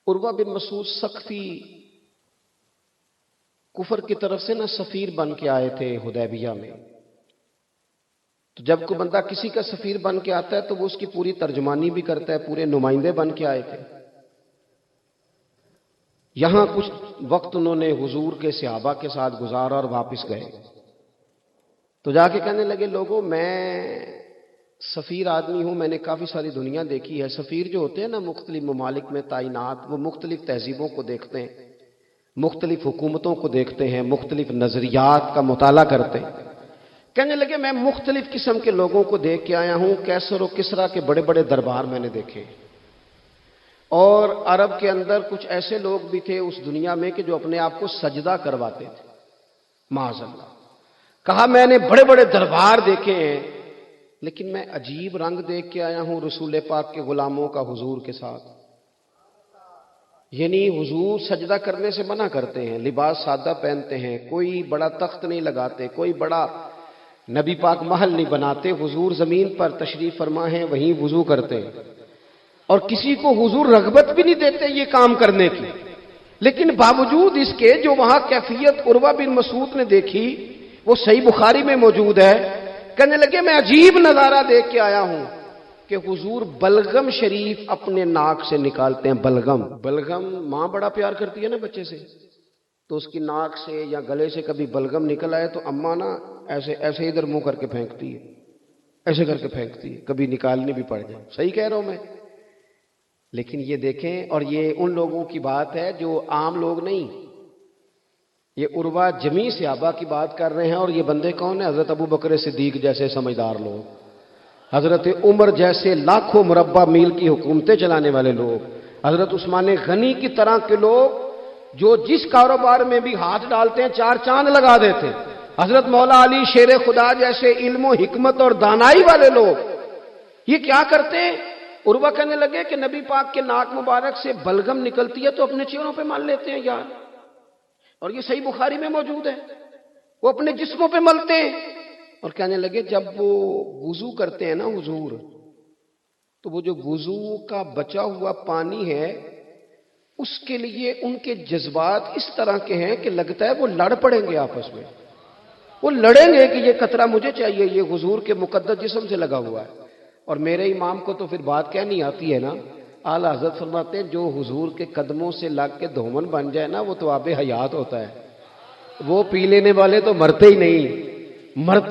عروہ بن مسعود سختی کفر کی طرف سے نہ سفیر بن کے آئے تھے حدیبیہ میں. تو جب کوئی بندہ کسی کا سفیر بن کے آتا ہے تو وہ اس کی پوری ترجمانی بھی کرتا ہے، پورے نمائندے بن کے آئے تھے. یہاں کچھ وقت انہوں نے حضور کے صحابہ کے ساتھ گزارا اور واپس گئے. تو جا کے کہنے لگے لوگوں میں سفیر آدمی ہوں، میں نے کافی ساری دنیا دیکھی ہے. سفیر جو ہوتے ہیں نا مختلف ممالک میں تعینات، وہ مختلف تہذیبوں کو دیکھتے ہیں، مختلف حکومتوں کو دیکھتے ہیں، مختلف نظریات کا مطالعہ کرتے ہیں. کہنے لگے میں مختلف قسم کے لوگوں کو دیکھ کے آیا ہوں، کیسر و کسریٰ کے بڑے بڑے دربار میں نے دیکھے، اور عرب کے اندر کچھ ایسے لوگ بھی تھے اس دنیا میں کہ جو اپنے آپ کو سجدہ کرواتے تھے. معاذ اللہ. کہا میں نے بڑے بڑے دربار دیکھے ہیں، لیکن میں عجیب رنگ دیکھ کے آیا ہوں رسول پاک کے غلاموں کا حضور کے ساتھ. یعنی حضور سجدہ کرنے سے منع کرتے ہیں، لباس سادہ پہنتے ہیں، کوئی بڑا تخت نہیں لگاتے، کوئی بڑا نبی پاک محل نہیں بناتے. حضور زمین پر تشریف فرما ہیں، وہیں وضو کرتے ہیں، اور کسی کو حضور رغبت بھی نہیں دیتے یہ کام کرنے کی. لیکن باوجود اس کے جو وہاں کیفیت عروہ بن مسعود نے دیکھی وہ صحیح بخاری میں موجود ہے. کہنے لگے میں عجیب نظارہ دیکھ کے آیا ہوں کہ حضور بلغم شریف اپنے ناک سے نکالتے ہیں. بلغم ماں بڑا پیار کرتی ہے نا بچے سے، تو اس کی ناک سے یا گلے سے کبھی بلغم نکل آئے تو اماں نا ایسے ادھر منہ کر کے پھینکتی ہے، ایسے کر کے پھینکتی ہے، کبھی نکالنی بھی پڑ جائے. صحیح کہہ رہا ہوں میں؟ لیکن یہ دیکھیں، اور یہ ان لوگوں کی بات ہے جو عام لوگ نہیں، یہ عروہ جمیع صحابہ کی بات کر رہے ہیں. اور یہ بندے کون ہیں؟ حضرت ابو بکر صدیق جیسے سمجھدار لوگ، حضرت عمر جیسے لاکھوں مربع میل کی حکومتیں چلانے والے لوگ، حضرت عثمان غنی کی طرح کے لوگ جو جس کاروبار میں بھی ہاتھ ڈالتے ہیں چار چاند لگا دیتے ہیں. حضرت مولا علی شیر خدا جیسے علم و حکمت اور دانائی والے لوگ یہ کیا کرتے ہیں؟ عروہ کہنے لگے کہ نبی پاک کے ناک مبارک سے بلغم نکلتی ہے تو اپنے چہروں پہ مل لیتے ہیں یار. اور یہ صحیح بخاری میں موجود ہے، وہ اپنے جسموں پہ ملتے ہیں. اور کہنے لگے جب وہ وضو کرتے ہیں نا حضور، تو وہ جو وضو کا بچا ہوا پانی ہے اس کے لیے ان کے جذبات اس طرح کے ہیں کہ لگتا ہے وہ لڑ پڑیں گے آپس میں. وہ لڑیں گے کہ یہ قطرہ مجھے چاہیے، یہ حضور کے مقدس جسم سے لگا ہوا ہے. اور میرے امام کو تو پھر بات کہنی آتی ہے نا. اعلیٰ حضرت فرماتے ہیں جو حضور کے قدموں سے لگ کے دھومن بن جائے نا وہ تو آب حیات ہوتا ہے. وہ پی لینے والے تو مرتے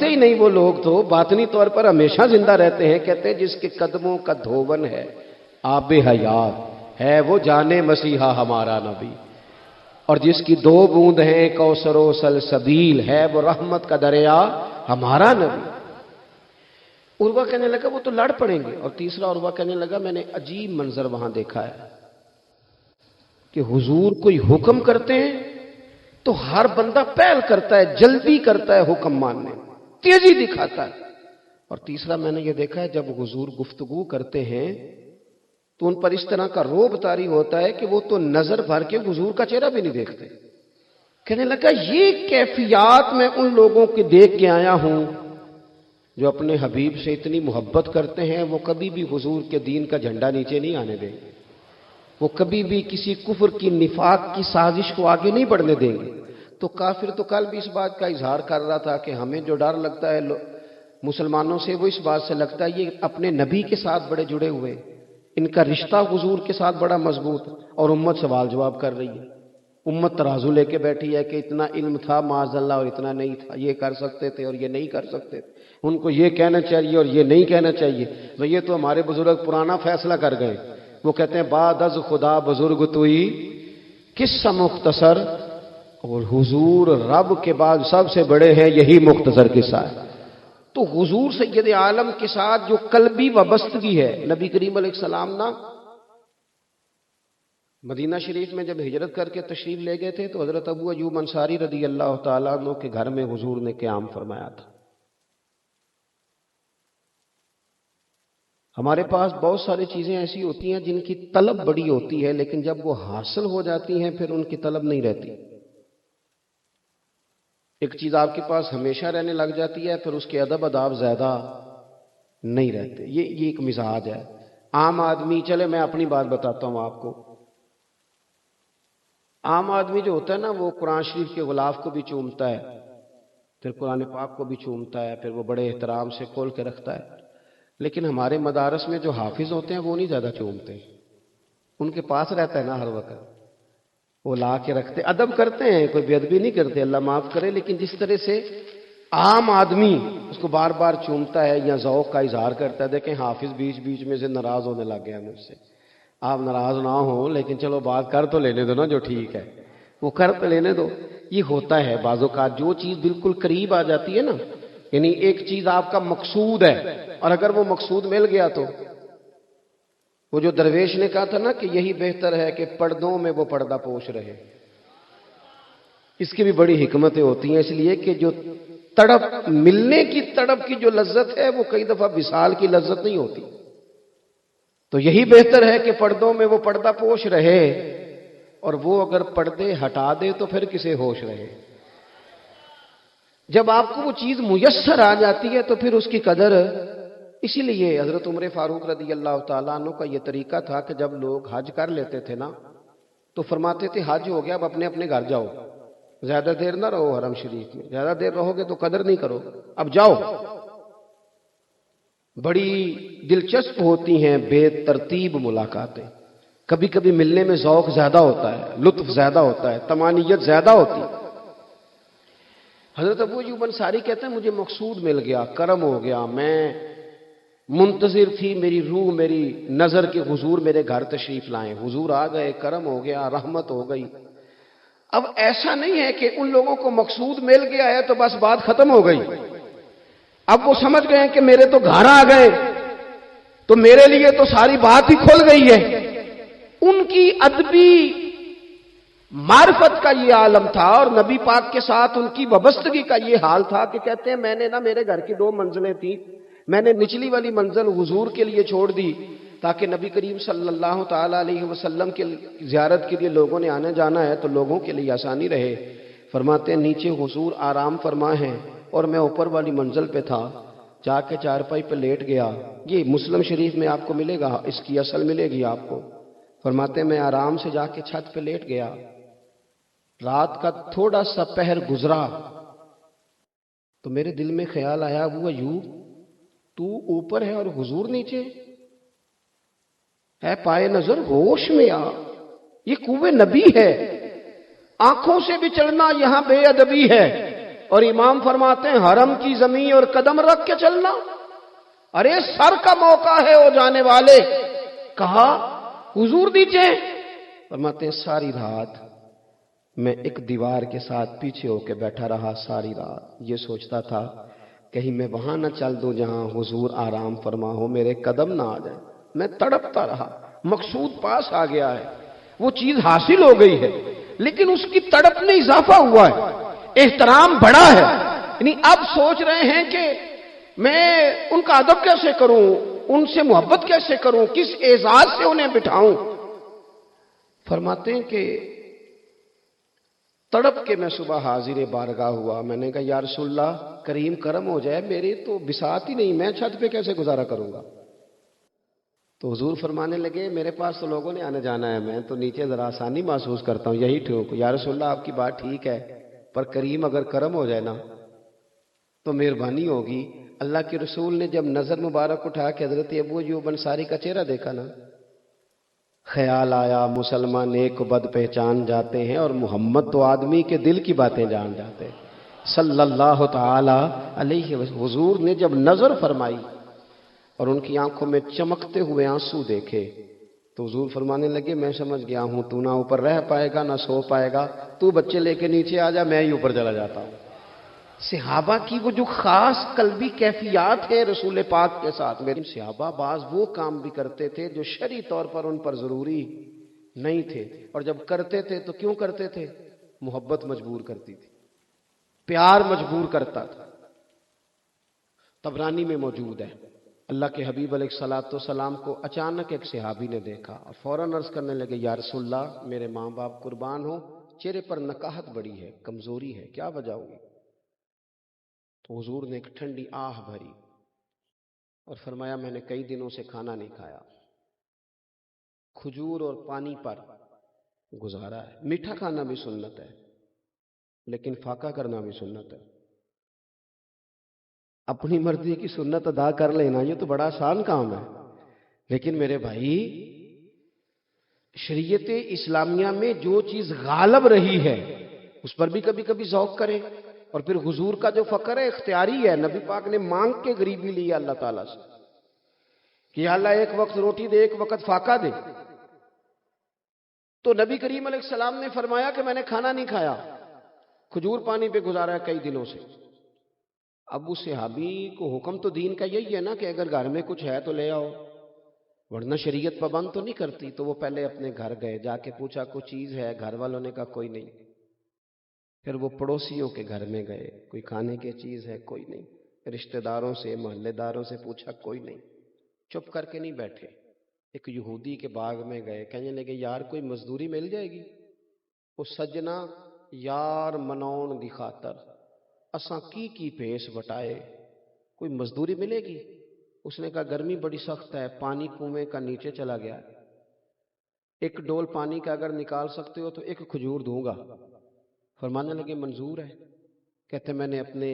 ہی نہیں وہ لوگ تو باطنی طور پر ہمیشہ زندہ رہتے ہیں. کہتے ہیں جس کے قدموں کا دھون ہے آب حیات ہے، وہ جانے مسیحا ہمارا نبی. اور جس کی 2 بوند ہیں کوثر و سلسبیل ہے، وہ رحمت کا دریا ہمارا نبی. عروہ کہنے لگا وہ تو لڑ پڑیں گے. اور تیسرا عروہ کہنے لگا میں نے عجیب منظر وہاں دیکھا ہے کہ حضور کوئی حکم کرتے ہیں تو ہر بندہ پہل کرتا ہے، جلدی کرتا ہے حکم ماننے، تیزی دکھاتا ہے. اور تیسرا میں نے یہ دیکھا ہے جب حضور گفتگو کرتے ہیں تو ان پر اس طرح کا رعب طاری ہوتا ہے کہ وہ تو نظر بھر کے حضور کا چہرہ بھی نہیں دیکھتے. کہنے لگا یہ کیفیات میں ان لوگوں کی دیکھ کے آیا ہوں جو اپنے حبیب سے اتنی محبت کرتے ہیں. وہ کبھی بھی حضور کے دین کا جھنڈا نیچے نہیں آنے دیں گے، وہ کبھی بھی کسی کفر کی نفاق کی سازش کو آگے نہیں بڑھنے دیں گے. تو کافر تو کل بھی اس بات کا اظہار کر رہا تھا کہ ہمیں جو ڈر لگتا ہے مسلمانوں سے وہ اس بات سے لگتا ہے یہ اپنے نبی کے ساتھ بڑے جڑے ہوئے، ان کا رشتہ حضور کے ساتھ بڑا مضبوط. اور امت سوال جواب کر رہی ہے، امت ترازو لے کے بیٹھی ہے کہ اتنا علم تھا معاذ اللہ اور اتنا نہیں تھا، یہ کر سکتے تھے اور یہ نہیں کر سکتے تھے، ان کو یہ کہنا چاہیے اور یہ نہیں کہنا چاہیے. یہ تو ہمارے بزرگ پرانا فیصلہ کر گئے. وہ کہتے ہیں بعد از خدا بزرگ توئی قصہ مختصر، اور حضور رب کے بعد سب سے بڑے ہیں، یہی مختصر قصہ ہے. تو حضور سید عالم کے ساتھ جو قلبی وابستگی ہے، نبی کریم علیہ السلام نا مدینہ شریف میں جب ہجرت کر کے تشریف لے گئے تھے تو حضرت ابو ایوب انصاری رضی اللہ تعالیٰ عنہ کے گھر میں حضور نے قیام فرمایا تھا. ہمارے پاس بہت ساری چیزیں ایسی ہوتی ہیں جن کی طلب بڑی ہوتی ہے، لیکن جب وہ حاصل ہو جاتی ہیں پھر ان کی طلب نہیں رہتی. ایک چیز آپ کے پاس ہمیشہ رہنے لگ جاتی ہے پھر اس کے ادب آداب زیادہ نہیں رہتے. یہ ایک مزاج ہے عام آدمی. چلے میں اپنی بات بتاتا ہوں آپ کو. عام آدمی جو ہوتا ہے نا وہ قرآن شریف کے غلاف کو بھی چومتا ہے، پھر قرآن پاک کو بھی چومتا ہے، پھر وہ بڑے احترام سے کھول کے رکھتا ہے. لیکن ہمارے مدارس میں جو حافظ ہوتے ہیں وہ نہیں زیادہ چومتے، ان کے پاس رہتا ہے نا ہر وقت، وہ لا کے رکھتے، ادب کرتے ہیں، کوئی بے ادبی نہیں کرتے، اللہ معاف کرے. لیکن جس طرح سے عام آدمی اس کو بار بار چومتا ہے یا ذوق کا اظہار کرتا ہے، دیکھیں حافظ بیچ بیچ میں سے ناراض ہونے لگ گیا مجھ سے. آپ ناراض نہ ہوں لیکن چلو بات کر تو لینے دو نا، جو ٹھیک ہے وہ کر تو لینے دو. یہ ہوتا ہے بعض اوقات، جو چیز بالکل قریب آ جاتی ہے نا، یعنی ایک چیز آپ کا مقصود ہے اور اگر وہ مقصود مل گیا تو وہ جو درویش نے کہا تھا نا کہ یہی بہتر ہے کہ پردوں میں وہ پردہ پوش رہے، اس کی بھی بڑی حکمتیں ہوتی ہیں. اس لیے کہ جو تڑپ، ملنے کی تڑپ کی جو لذت ہے وہ کئی دفعہ وصال کی لذت نہیں ہوتی. تو یہی بہتر ہے کہ پردوں میں وہ پردہ پوش رہے، اور وہ اگر پردے ہٹا دے تو پھر کسے ہوش رہے. جب آپ کو وہ چیز میسر آ جاتی ہے تو پھر اس کی قدر. اسی لیے حضرت عمر فاروق رضی اللہ تعالیٰ عنہ کا یہ طریقہ تھا کہ جب لوگ حج کر لیتے تھے نا تو فرماتے تھے حج ہو گیا، اب اپنے اپنے گھر جاؤ، زیادہ دیر نہ رہو حرم شریف میں، زیادہ دیر رہو گے تو قدر نہیں کرو، اب جاؤ. بڑی دلچسپ ہوتی ہیں بے ترتیب ملاقاتیں، کبھی کبھی ملنے میں ذوق زیادہ ہوتا ہے، لطف زیادہ ہوتا ہے، طمانینت زیادہ ہوتی ہے. حضرت ابو ایوب انصاری کہتے ہیں مجھے مقصود مل گیا، کرم ہو گیا، میں منتظر تھی، میری روح میری نظر کے حضور میرے گھر تشریف لائیں، حضور آ گئے، کرم ہو گیا، رحمت ہو گئی. اب ایسا نہیں ہے کہ ان لوگوں کو مقصود مل گیا ہے تو بس بات ختم ہو گئی. اب وہ سمجھ گئے کہ میرے تو گھر آ گئے تو میرے لیے تو ساری بات ہی کھل گئی ہے. ان کی ادبی معرفت کا یہ عالم تھا اور نبی پاک کے ساتھ ان کی وابستگی کا یہ حال تھا کہ کہتے ہیں میں نے نا، میرے گھر کی 2 منزلیں تھیں، میں نے نچلی والی منزل حضور کے لیے چھوڑ دی تاکہ نبی کریم صلی اللہ تعالی علیہ وسلم کے زیارت کے لیے لوگوں نے آنے جانا ہے تو لوگوں کے لیے آسانی رہے. فرماتے ہیں نیچے حضور آرام فرما ہیں اور میں اوپر والی منزل پہ تھا، جا کے چارپائی پہ لیٹ گیا. یہ مسلم شریف میں آپ کو ملے گا، اس کی اصل ملے گی آپ کو. فرماتے ہیں میں آرام سے جا کے چھت پہ لیٹ گیا، رات کا تھوڑا سا پہر گزرا تو میرے دل میں خیال آیا وہ ایوب تو اوپر ہے اور حضور نیچے ہے، پائے نظر ہوش میں آ، یہ کوئے نبی ہے، آنکھوں سے بھی چلنا یہاں بے ادبی ہے. اور امام فرماتے ہیں حرم کی زمین اور قدم رکھ کے چلنا، ارے سر کا موقع ہے او جانے والے. کہا حضور نیچے. فرماتے ہیں ساری رات میں ایک دیوار کے ساتھ پیچھے ہو کے بیٹھا رہا، ساری رات یہ سوچتا تھا کہیں میں وہاں نہ چل دوں جہاں حضور آرام فرما ہو، میرے قدم نہ آ جائیں. میں تڑپتا رہا، مقصود پاس آ گیا ہے، وہ چیز حاصل ہو گئی ہے، لیکن اس کی تڑپ میں اضافہ ہوا ہے، احترام بڑا ہے. یعنی اب سوچ رہے ہیں کہ میں ان کا ادب کیسے کروں، ان سے محبت کیسے کروں، کس اعزاز سے انہیں بٹھاؤں. فرماتے ہیں کہ تڑپ کے میں صبح حاضر بارگاہ ہوا. میں نے کہا یا رسول اللہ کریم کرم ہو جائے، میری تو بساط ہی نہیں، میں چھت پہ کیسے گزارا کروں گا. تو حضور فرمانے لگے میرے پاس تو لوگوں نے آنے جانا ہے، میں تو نیچے ذرا آسانی محسوس کرتا ہوں، یہی ٹھیک. یا رسول اللہ آپ کی بات ٹھیک ہے، پر کریم اگر کرم ہو جائے نا تو مہربانی ہوگی. اللہ کے رسول نے جب نظر مبارک اٹھا کے حضرت ابو ایوب انصاری کا چہرہ دیکھا نا، خیال آیا مسلمان نیک و بد پہچان جاتے ہیں اور محمد تو آدمی کے دل کی باتیں جان جاتے ہیں صلی اللہ تعالی علیہ وسلم. حضور نے جب نظر فرمائی اور ان کی آنکھوں میں چمکتے ہوئے آنسو دیکھے تو حضور فرمانے لگے میں سمجھ گیا ہوں تو نہ اوپر رہ پائے گا نہ سو پائے گا، تو بچے لے کے نیچے آ جا، میں ہی اوپر چلا جاتا ہوں. صحابہ کی وہ جو خاص قلبی کیفیات ہیں رسول پاک کے ساتھ، میرے صحابہ بعض وہ کام بھی کرتے تھے جو شرعی طور پر ان پر ضروری نہیں تھے، اور جب کرتے تھے تو کیوں کرتے تھے؟ محبت مجبور کرتی تھی، پیار مجبور کرتا تھا. طبرانی میں موجود ہے اللہ کے حبیب علیہ الصلوۃ والسلام کو اچانک ایک صحابی نے دیکھا اور فوراً عرض کرنے لگے یا رسول اللہ میرے ماں باپ قربان ہو، چہرے پر نکاہت بڑی ہے، کمزوری ہے، کیا وجہ ہوگی؟ تو حضور نے ایک ٹھنڈی آہ بھری اور فرمایا میں نے کئی دنوں سے کھانا نہیں کھایا. کھجور اور پانی پر گزارا ہے. میٹھا کھانا بھی سنت ہے لیکن فاقہ کرنا بھی سنت ہے. اپنی مرضی کی سنت ادا کر لینا یہ تو بڑا آسان کام ہے، لیکن میرے بھائی شریعت اسلامیہ میں جو چیز غالب رہی ہے اس پر بھی کبھی کبھی ذوق کرے. اور پھر حضور کا جو فقر ہے اختیاری ہے. نبی پاک نے مانگ کے غریبی لی ہے اللہ تعالیٰ سے کہ یا اللہ ایک وقت روٹی دے، ایک وقت فاقہ دے. تو نبی کریم علیہ السلام نے فرمایا کہ میں نے کھانا نہیں کھایا، کھجور پانی پہ گزارا ہے کئی دنوں سے. اب اس صحابی کو حکم تو دین کا یہی ہے نا کہ اگر گھر میں کچھ ہے تو لے آؤ، ورنہ شریعت پابند تو نہیں کرتی. تو وہ پہلے اپنے گھر گئے، جا کے پوچھا کوئی چیز ہے؟ گھر والوں نے کہا کوئی نہیں. پھر وہ پڑوسیوں کے گھر میں گئے، کوئی کھانے کی چیز ہے؟ کوئی نہیں. رشتہ داروں سے، محلے داروں سے پوچھا، کوئی نہیں. چپ کر کے نہیں بیٹھے. ایک یہودی کے باغ میں گئے، کہنے لگے یار کوئی مزدوری مل جائے گی؟ وہ سجنا یار منون دی خاطر اساں کی پیس بٹائے، کوئی مزدوری ملے گی؟ اس نے کہا گرمی بڑی سخت ہے، پانی کنویں کا نیچے چلا گیا، ایک ڈول پانی کا اگر نکال سکتے ہو تو ایک کھجور دوں گا. فرمانے لگے منظور ہے. کہتے میں نے اپنے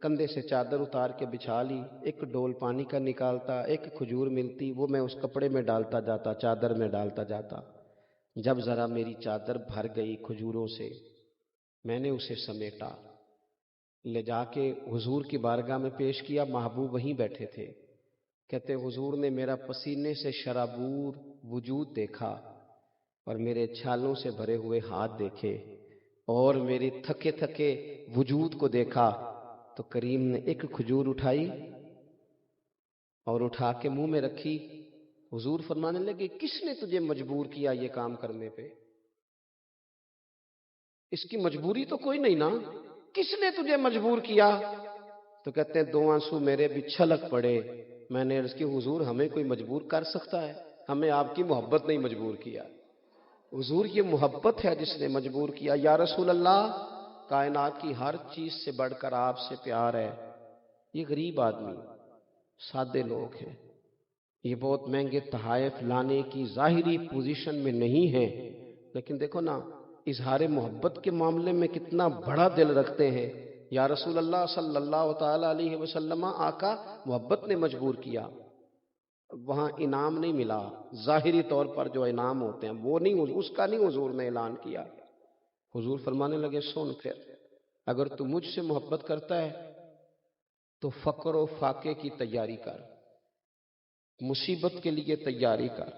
کندھے سے چادر اتار کے بچھا لی، ایک ڈول پانی کا نکالتا، ایک کھجور ملتی، وہ میں اس کپڑے میں ڈالتا جاتا، چادر میں ڈالتا جاتا. جب ذرا میری چادر بھر گئی کھجوروں سے، میں نے اسے سمیٹا، لے جا کے حضور کی بارگاہ میں پیش کیا. محبوب وہیں بیٹھے تھے. کہتے حضور نے میرا پسینے سے شرابور وجود دیکھا اور میرے چھالوں سے بھرے ہوئے ہاتھ دیکھے اور میرے تھکے تھکے وجود کو دیکھا تو کریم نے ایک کھجور اٹھائی اور اٹھا کے منہ میں رکھی. حضور فرمانے لگے کس نے تجھے مجبور کیا یہ کام کرنے پہ؟ اس کی مجبوری تو کوئی نہیں نا، کس نے تجھے مجبور کیا؟ تو کہتے ہیں دو آنسو میرے بھی چھلک پڑے. میں نے عرض کی حضور ہمیں کوئی مجبور کر سکتا ہے؟ ہمیں آپ کی محبت نہیں مجبور کیا. حضور یہ محبت ہے جس نے مجبور کیا. یا رسول اللہ کائنات کی ہر چیز سے بڑھ کر آپ سے پیار ہے. یہ غریب آدمی، سادے لوگ ہیں، یہ بہت مہنگے تحائف لانے کی ظاہری پوزیشن میں نہیں ہیں، لیکن دیکھو نا اظہار محبت کے معاملے میں کتنا بڑا دل رکھتے ہیں. یا رسول اللہ صلی اللہ تعالی علیہ وسلم آقا محبت نے مجبور کیا. وہاں انعام نہیں ملا، ظاہری طور پر جو انعام ہوتے ہیں وہ نہیں، اس کا نہیں حضور نے اعلان کیا. حضور فرمانے لگے سن پھر اگر تو مجھ سے محبت کرتا ہے تو فقر و فاقے کی تیاری کر، مصیبت کے لیے تیاری کر.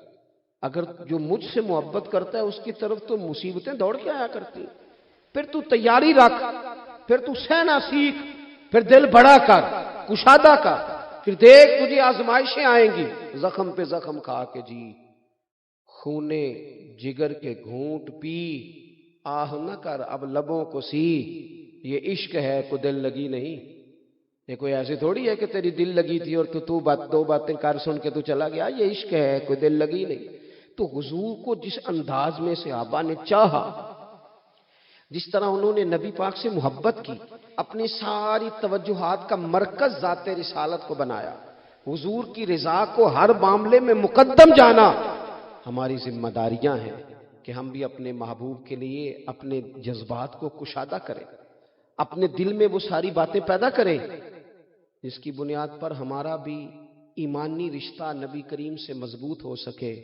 اگر جو مجھ سے محبت کرتا ہے اس کی طرف تو مصیبتیں دوڑ کے آیا کرتی، پھر تو تیاری رکھ، پھر تو سہنا سیکھ، پھر دل بڑا کر، کشادہ کر، پھر دیکھ تجھے آزمائشیں آئیں گی. زخم پہ زخم کھا کے جی، خونے جگر کے گھونٹ پی، آہ نہ کر اب لبوں کو سی. یہ عشق ہے کو دل لگی نہیں. یہ کوئی ایسی تھوڑی ہے کہ تیری دل لگی تھی اور تو دو باتیں کر سن کے تو چلا گیا. یہ عشق ہے کوئی دل لگی نہیں. تو حضور کو جس انداز میں صحابہ نے چاہا، جس طرح انہوں نے نبی پاک سے محبت کی، اپنی ساری توجہات کا مرکز ذات رسالت کو بنایا، حضور کی رضا کو ہر معاملے میں مقدم جانا. ہماری ذمہ داریاں ہیں کہ ہم بھی اپنے محبوب کے لیے اپنے جذبات کو کشادہ کریں، اپنے دل میں وہ ساری باتیں پیدا کریں جس کی بنیاد پر ہمارا بھی ایمانی رشتہ نبی کریم سے مضبوط ہو سکے.